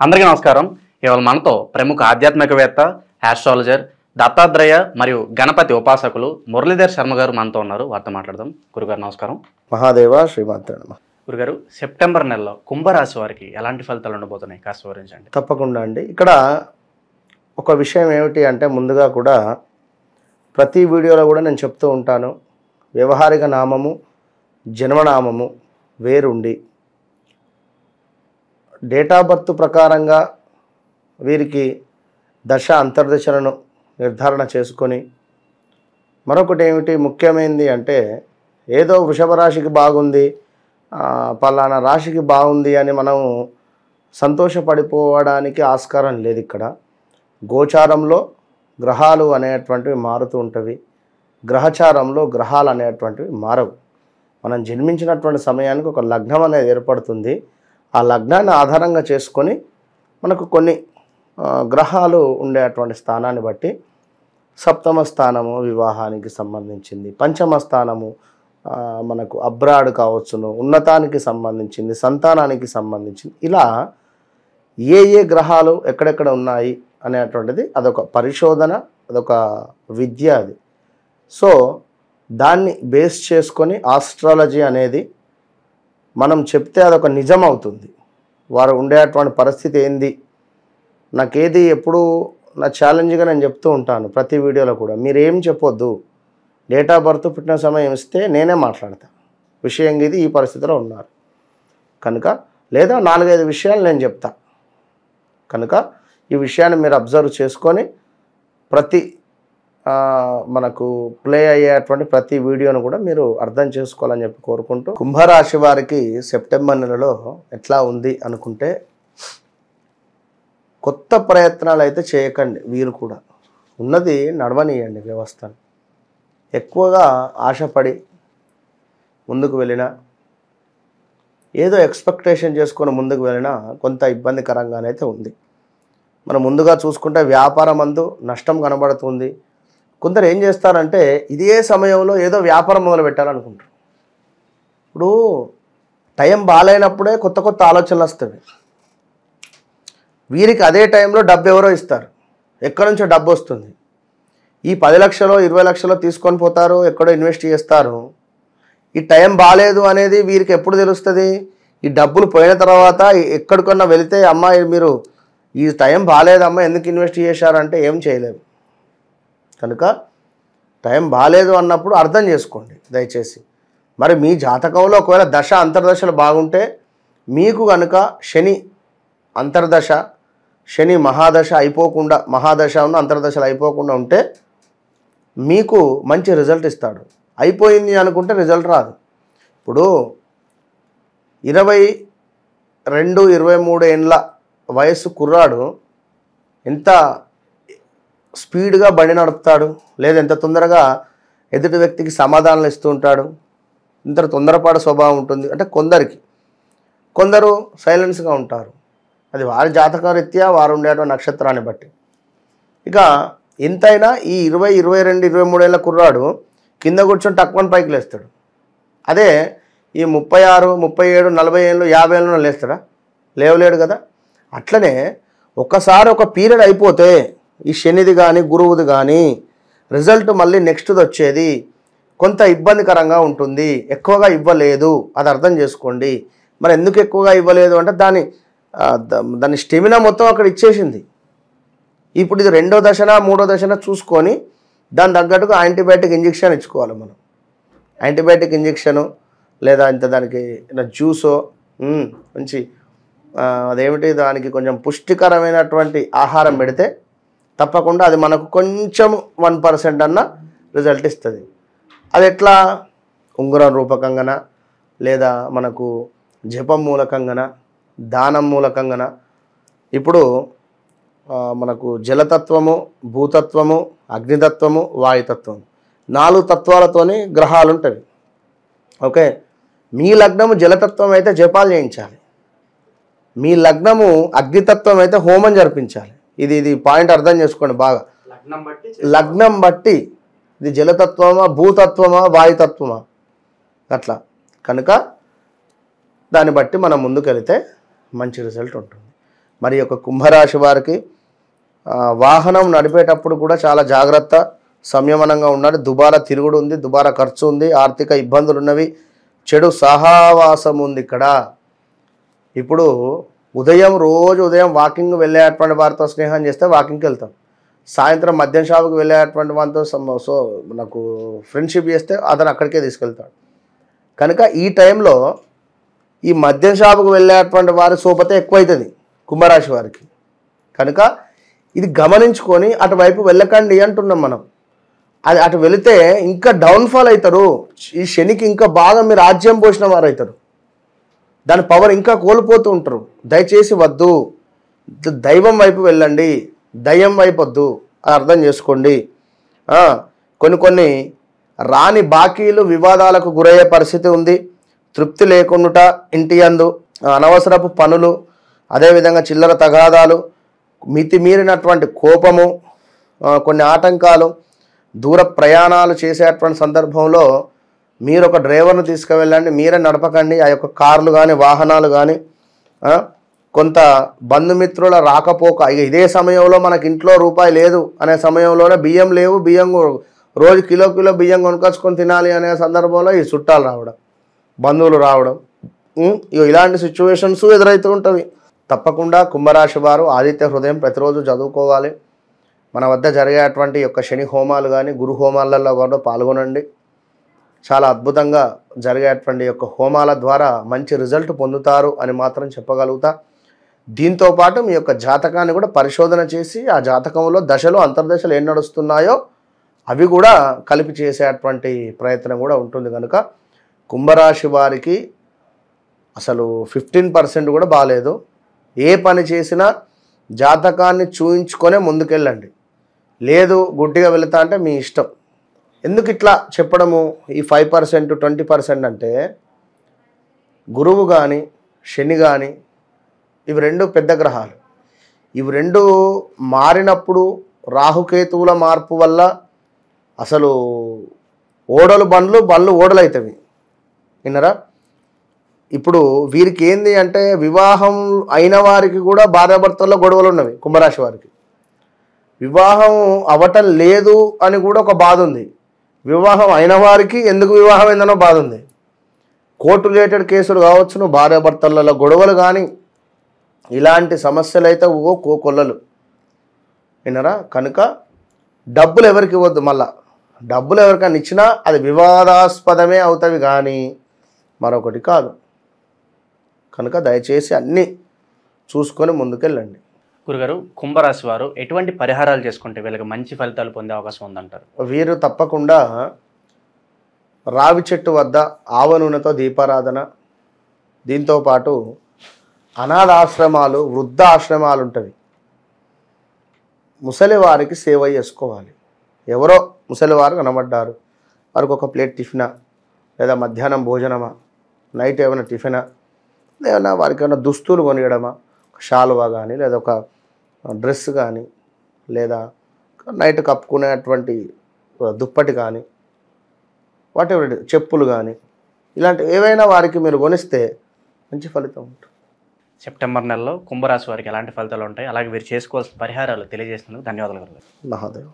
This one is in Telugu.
అందరికీ నమస్కారం. ఇవాళ మనతో ప్రముఖ ఆధ్యాత్మికవేత్త, ఆస్ట్రాలజర్, దత్తాత్రేయ మరియు గణపతి ఉపాసకులు మురళీధర్ శర్మ గారు మనతో ఉన్నారు. వారితో మాట్లాడదాం. గురుగారు నమస్కారం. మహాదేవ శ్రీమాత్రే నమః. గురుగారు, సెప్టెంబర్ నెలలో కుంభరాశి వారికి ఎలాంటి ఫలితాలు ఉండబోతున్నాయి కాస్త వివరించండి. తప్పకుండా అండి. ఇక్కడ ఒక విషయం ఏమిటి అంటే, ముందుగా కూడా ప్రతి వీడియోలో కూడా నేను చెప్తూ ఉంటాను, వ్యవహారిక నామము జన్మనామము వేరుండి డేట్ ఆఫ్ బర్త్ ప్రకారంగా వీరికి దశ అంతర్దశలను నిర్ధారణ చేసుకొని, మరొకటి ఏమిటి ముఖ్యమైనది అంటే, ఏదో వృషభ రాశికి బాగుంది, పలానా రాశికి బాగుంది అని మనం సంతోషపడిపోవడానికి ఆస్కారం లేదు. ఇక్కడ గోచారంలో గ్రహాలు అనేటువంటివి మారుతూ ఉంటవి, గ్రహచారంలో గ్రహాలు అనేటువంటివి మారవు. మనం జన్మించినటువంటి సమయానికి ఒక లగ్నం అనేది ఏర్పడుతుంది. ఆ లగ్నాన్ని ఆధారంగా చేసుకొని మనకు కొన్ని గ్రహాలు ఉండేటువంటి స్థానాన్ని బట్టి సప్తమ స్థానము వివాహానికి సంబంధించింది, పంచమ స్థానము మనకు అబ్రాడ్ కావచ్చును, ఉన్నతానికి సంబంధించింది, సంతానానికి సంబంధించింది, ఇలా ఏ ఏ గ్రహాలు ఎక్కడెక్కడ ఉన్నాయి అనేటువంటిది అదొక పరిశోధన, అదొక విద్య అది. సో దాన్ని బేస్ చేసుకొని ఆస్ట్రాలజీ అనేది మనం చెప్తే అదొక నిజం అవుతుంది. వారు ఉండేటువంటి పరిస్థితి ఏంది, నాకేది ఎప్పుడు నా ఛాలెంజ్గా నేను చెప్తూ ఉంటాను ప్రతి వీడియోలో కూడా, మీరేం చెప్పొద్దు, డేట్ ఆఫ్ బర్త్ పుట్టిన సమయం ఇస్తే నేనే మాట్లాడతా, విషయం ఇది ఈ పరిస్థితిలో ఉన్నారు కనుక, లేదా 4-5 విషయాలు నేను చెప్తా కనుక ఈ విషయాన్ని మీరు అబ్జర్వ్ చేసుకొని ప్రతి మనకు ప్లే అయ్యేటువంటి ప్రతి వీడియోను కూడా మీరు అర్థం చేసుకోవాలని చెప్పి కోరుకుంటూ, కుంభరాశి వారికి సెప్టెంబర్ నెలలో ఎట్లా ఉంది అనుకుంటే, కొత్త ప్రయత్నాలు అయితే చేయకండి. వీరు కూడా ఉన్నది నడవనీయండి వ్యవస్థను. ఎక్కువగా ఆశపడి ముందుకు వెళ్ళినా, ఏదో ఎక్స్పెక్టేషన్ చేసుకొని ముందుకు వెళ్ళినా కొంత ఇబ్బందికరంగానైతే ఉంది. మనం ముందుగా చూసుకుంటే వ్యాపారం అందు నష్టం కనబడుతుంది. కొందరు ఏం చేస్తారంటే, ఇదే సమయంలో ఏదో వ్యాపారం మొదలు పెట్టాలనుకుంటారు. ఇప్పుడు టైం బాగాలేనప్పుడే కొత్త కొత్త ఆలోచనలు వస్తాయి. వీరికి అదే టైంలో డబ్బు ఎవరో ఇస్తారు, ఎక్కడి నుంచో డబ్బు వస్తుంది. ఈ 10 లక్షలు 20 లక్షలు తీసుకొని పోతారు, ఎక్కడో ఇన్వెస్ట్ చేస్తారు. ఈ టైం బాగాలేదు అనేది వీరికి ఎప్పుడు తెలుస్తుంది? ఈ డబ్బులు పోయిన తర్వాత ఎక్కడికన్నా వెళితే, అమ్మాయి మీరు ఈ టైం బాగాలేదమ్మా ఎందుకు ఇన్వెస్ట్ చేశారంటే ఏం చేయలేము. కనుక టైం బాగాలేదు అన్నప్పుడు అర్థం చేసుకోండి దయచేసి. మరి మీ జాతకంలో ఒకవేళ దశ అంతర్దశలు బాగుంటే, మీకు కనుక శని అంతర్దశ, శని మహాదశ అయిపోకుండా, మహాదశ ఉన్న అంతర్దశలు అయిపోకుండా ఉంటే మీకు మంచి రిజల్ట్ ఇస్తాడు. అయిపోయింది అనుకుంటే రిజల్ట్ రాదు. ఇప్పుడు 22-23 ఏండ్ల వయసు కుర్రాడు ఎంత స్పీడ్గా బండి నడుపుతాడు, లేదా ఎంత తొందరగా ఎదుటి వ్యక్తికి సమాధానాలు ఇస్తూ ఉంటాడు, ఇంత తొందరపాటు స్వభావం ఉంటుంది అంటే కొందరికి. కొందరు సైలెన్స్గా ఉంటారు, అది వారి జాతక రీత్యా వారు ఉండేటువంటి నక్షత్రాన్ని బట్టి. ఇక ఎంతైనా ఈ 20, 22, 23 ఏళ్ళ కుర్రాడు కింద కూర్చొని టక్మన్ పైకి లేస్తాడు. అదే ఈ 36, 37, 40 ఏళ్ళు 50 ఏళ్ళు లేస్తాడా? లేవలేడు కదా. అట్లనే ఒకసారి ఒక పీరియడ్ అయిపోతే ఈ శనిది కానీ గురువుది కానీ రిజల్ట్ మళ్ళీ నెక్స్ట్ది వచ్చేది కొంత ఇబ్బందికరంగా ఉంటుంది. ఎక్కువగా ఇవ్వలేదు, అది అర్థం చేసుకోండి. మరి ఎందుకు ఎక్కువగా ఇవ్వలేదు అంటే, దాని స్టెమినా మొత్తం అక్కడ ఇచ్చేసింది. ఇప్పుడు ఇది 2వ దశనా 3వ దశనా చూసుకొని దాని తగ్గట్టుగా యాంటీబయాటిక్ ఇంజెక్షన్ ఇచ్చుకోవాలి మనం. యాంటీబయాటిక్ ఇంజెక్షను లేదా ఇంత దానికి జ్యూసో మంచి అదేమిటి దానికి కొంచెం పుష్టికరమైనటువంటి ఆహారం పెడితే తప్పకుండా అది మనకు కొంచెం 1% అన్న రిజల్ట్ ఇస్తుంది. అది ఎట్లా? ఉంగరం రూపకంగాన, లేదా మనకు జపం మూలకంగాన, దానం మూలకంగాన. ఇప్పుడు మనకు జలతత్వము, భూతత్వము, అగ్నితత్వము, వాయుతత్వము 4 తత్వాలతోని గ్రహాలు ఉంటాయి. ఓకే, మీ లగ్నము జలతత్వం అయితే జపాలు చేయించాలి, మీ లగ్నము అగ్నితత్వం అయితే హోమం జరిపించాలి. ఇది పాయింట్ అర్థం చేసుకోండి బాగా. లగ్నం బట్టి ఇది జలతత్వమా, భూతత్వమా, వాయుతత్వమా, అట్లా. కనుక దాన్ని బట్టి మనం ముందుకు వెళితే మంచి రిజల్ట్ ఉంటుంది. మరి యొక్క కుంభరాశి వారికి వాహనం నడిపేటప్పుడు కూడా చాలా జాగ్రత్త, సంయమనంగా ఉండాలి. దుబారా తిరుగుడు ఉంది, దుబారా ఖర్చు ఉంది, ఆర్థిక ఇబ్బందులు ఉన్నవి, చెడు సహవాసం ఉంది ఇక్కడ. ఇప్పుడు రోజు ఉదయం వాకింగ్ వెళ్ళేటువంటి వారితో స్నేహం చేస్తే వాకింగ్కి వెళ్తాం, సాయంత్రం మద్యం షాపుకి వెళ్ళేటువంటి వారితో నాకు ఫ్రెండ్షిప్ చేస్తే అతను అక్కడికే తీసుకెళ్తాడు. కనుక ఈ టైంలో ఈ మద్యం షాపుకు వెళ్ళేటువంటి వారి సోపతే ఎక్కువైతుంది కుంభరాశి వారికి. కనుక ఇది గమనించుకొని అటువైపు వెళ్ళకండి అంటున్నాం మనం. అది అటు వెళితే ఇంకా డౌన్ఫాల్ అవుతారు. ఈ శనికి ఇంకా బాగా మీరు రాజ్యం పోసిన వారు అవుతారు, దాని పవర్ ఇంకా కోల్పోతూ ఉంటారు. దయచేసి వద్దు, దైవం వైపు వెళ్ళండి, దయ్యం వైపు వద్దు, అర్థం చేసుకోండి. కొన్ని రాని బాకీలు వివాదాలకు గురయ్యే పరిస్థితి ఉంది. తృప్తి లేకుండా ఇంటి యందు అనవసరపు పనులు, అదేవిధంగా చిల్లర తగాదాలు, మితిమీరినటువంటి కోపము, కొన్ని ఆటంకాలు, దూర ప్రయాణాలు చేసేటువంటి సందర్భంలో మీరు ఒక డ్రైవర్ను తీసుకువెళ్ళండి, మీరే నడపకండి. ఆ యొక్క కార్లు కానీ వాహనాలు కానీ కొంత బంధుమిత్రుల రాకపోక, ఇదే సమయంలో మనకి ఇంట్లో రూపాయి లేదు అనే సమయంలోనే బియ్యం లేవు, బియ్యం రోజు కిలో బియ్యం కొనుక్కొచ్చుకొని తినాలి అనే సందర్భంలో ఈ చుట్టాలు రావడం, బంధువులు రావడం, ఇలాంటి సిచ్యువేషన్స్ ఎదురవుతూ ఉంటవి. తప్పకుండా కుంభరాశి వారు ఆదిత్య హృదయం ప్రతిరోజు చదువుకోవాలి. మన వద్ద జరిగేటువంటి యొక్క శని హోమాలు కానీ గురు హోమాలలో కూడా పాల్గొనండి. చాలా అద్భుతంగా జరిగేటువంటి యొక్క హోమాల ద్వారా మంచి రిజల్ట్ పొందుతారు అని మాత్రం చెప్పగలుగుతా. దీంతోపాటు మీ యొక్క జాతకాన్ని కూడా పరిశోధన చేసి ఆ జాతకంలో దశలు అంతర్దశలు ఏం నడుస్తున్నాయో అవి కూడా కలిపి చేసేటువంటి ప్రయత్నం కూడా ఉంటుంది. కనుక కుంభరాశి వారికి అసలు 15% కూడా బాగాలేదు. ఏ పని చేసినా జాతకాన్ని చూయించుకొనే ముందుకెళ్ళండి, లేదు గుడ్డిగా వెళుతా అంటే మీ ఇష్టం. ఎందుకు ఇట్లా చెప్పడము ఈ 5% 20% అంటే, గురువు కానీ శని కానీ ఇవి రెండు పెద్ద గ్రహాలు. ఇవి రెండు మారినప్పుడు రాహుకేతువుల మార్పు వల్ల అసలు బండ్లు ఓడలు అవుతాయి. విన్నరా? ఇప్పుడు వీరికి ఏంది అంటే వివాహం అయిన వారికి కూడా భార్యాభర్తల్లో గొడవలు ఉన్నవి. కుంభరాశి వారికి వివాహం అవ్వటం లేదు అని కూడా ఒక బాధ ఉంది. వివాహం అయిన వారికి ఎందుకు వివాహం అయిందనో బాధ ఉంది. కోర్టు రిలేటెడ్ కేసులు కావచ్చును, భార్యాభర్తలలో గొడవలు కానీ ఇలాంటి సమస్యలు అయితే కొల్లలు. విన్నరా? కనుక డబ్బులు ఎవరికి ఇవ్వద్దు. మళ్ళా డబ్బులు ఎవరికైనా ఇచ్చినా అది వివాదాస్పదమే అవుతాయి కానీ మరొకటి కాదు. కనుక దయచేసి అన్నీ చూసుకొని ముందుకెళ్ళండి. గురుగారు, కుంభరాశి వారు ఎటువంటి పరిహారాలు చేసుకుంటే వీళ్ళకి మంచి ఫలితాలు పొందే అవకాశం ఉందంటారు? వీరు తప్పకుండా రావి చెట్టు వద్ద ఆవ నూనెతో దీపారాధన, దీంతోపాటు అనాథాశ్రమాలు, వృద్ధ ఆశ్రమాలు ఉంటుంది, ముసలి వారికి సేవ చేసుకోవాలి. ఎవరో ముసలివారు కనబడ్డారు, వారికి ఒక ప్లేట్ టిఫినా, లేదా మధ్యాహ్నం భోజనమా, నైట్ ఏమైనా టిఫినా, లేదా వారికి ఏమైనా దుస్తులు కొనియడమా, షాలువా కానీ లేదా ఒక డ్రెస్ కానీ లేదా నైట్ కప్పుకునేటువంటి దుప్పటి కానీ వాటెవర్ చెప్పులు కానీ ఇలాంటి ఏవైనా వారికి మీరు కొనిస్తే మంచి ఫలితం ఉంటుంది. సెప్టెంబర్ నెలలో కుంభరాశి వారికి ఎలాంటి ఫలితాలు ఉంటాయి, అలాగే వీరు చేసుకోవాల్సిన పరిహారాలు తెలియజేసినందుకు ధన్యవాదాలు గురుగారు. మహాదేవ్.